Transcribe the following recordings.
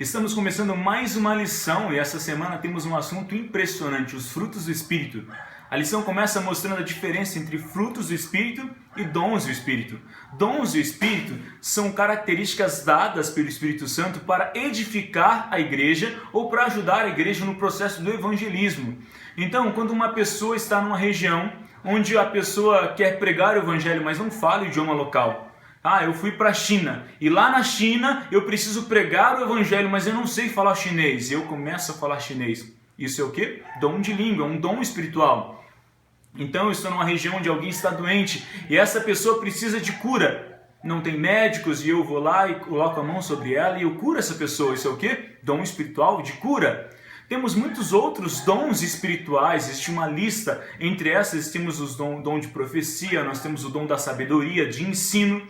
Estamos começando mais uma lição e essa semana temos um assunto impressionante, os frutos do Espírito. A lição começa mostrando a diferença entre frutos do Espírito e dons do Espírito. Dons do Espírito são características dadas pelo Espírito Santo para edificar a igreja ou para ajudar a igreja no processo do evangelismo. Então, quando uma pessoa está numa região onde a pessoa quer pregar o evangelho, mas não fala o idioma local. Eu fui para a China e lá na China eu preciso pregar o evangelho, mas eu não sei falar chinês. Eu começo a falar chinês. Isso é o quê? Dom de língua, um dom espiritual. Então eu estou numa região onde alguém está doente e essa pessoa precisa de cura. Não tem médicos e eu vou lá e coloco a mão sobre ela e eu curo essa pessoa. Isso é o quê? Dom espiritual de cura. Temos muitos outros dons espirituais, existe uma lista. Entre essas temos o dom de profecia, nós temos o dom da sabedoria, de ensino.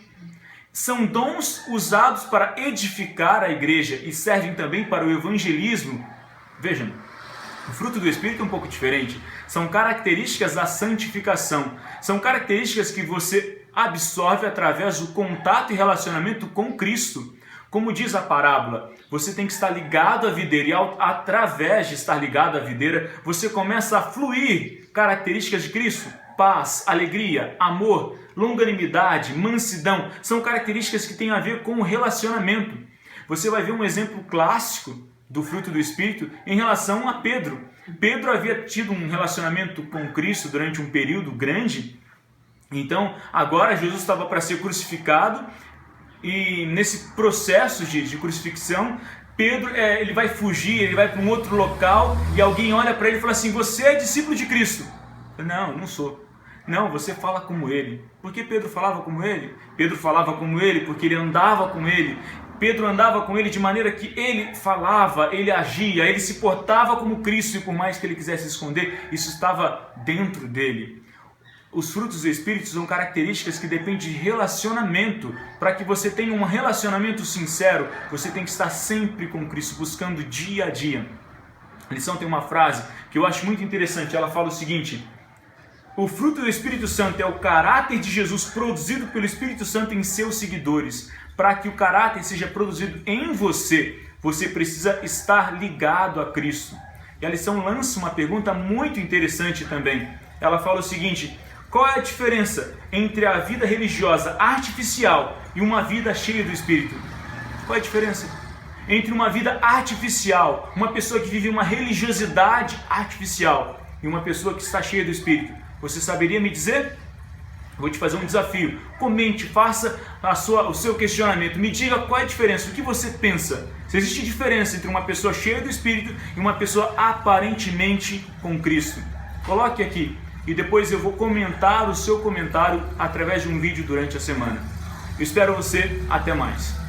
São dons usados para edificar a igreja e servem também para o evangelismo. Vejam, o fruto do Espírito é um pouco diferente. São características da santificação. São características que você absorve através do contato e relacionamento com Cristo. Como diz a parábola, você tem que estar ligado à videira e através de estar ligado à videira, você começa a fluir características de Cristo. Paz, alegria, amor, longanimidade, mansidão, são características que têm a ver com o relacionamento. Você vai ver um exemplo clássico do fruto do Espírito em relação a Pedro. Pedro havia tido um relacionamento com Cristo durante um período grande, então agora Jesus estava para ser crucificado e nesse processo de crucifixão, Pedro ele vai fugir, ele vai para um outro local e alguém olha para ele e fala assim: você é discípulo de Cristo? Não, não sou. Não, você fala como ele. Por que Pedro falava como ele? Pedro falava como ele porque ele andava com ele. Pedro andava com ele de maneira que ele falava, ele agia, ele se portava como Cristo e por mais que ele quisesse esconder, isso estava dentro dele. Os frutos do Espírito são características que dependem de relacionamento. Para que você tenha um relacionamento sincero, você tem que estar sempre com Cristo, buscando dia a dia. A lição tem uma frase que eu acho muito interessante, ela fala o seguinte: o fruto do Espírito Santo é o caráter de Jesus produzido pelo Espírito Santo em seus seguidores. Para que o caráter seja produzido em você, você precisa estar ligado a Cristo. E a lição lança uma pergunta muito interessante também. Ela fala o seguinte: qual é a diferença entre a vida religiosa artificial e uma vida cheia do Espírito? Qual é a diferença entre uma vida artificial, uma pessoa que vive uma religiosidade artificial, e uma pessoa que está cheia do Espírito? Você saberia me dizer? Vou te fazer um desafio. Comente, faça o seu questionamento. Me diga qual é a diferença, o que você pensa. Se existe diferença entre uma pessoa cheia do Espírito e uma pessoa aparentemente com Cristo. Coloque aqui e depois eu vou comentar o seu comentário através de um vídeo durante a semana. Eu espero você. Até mais.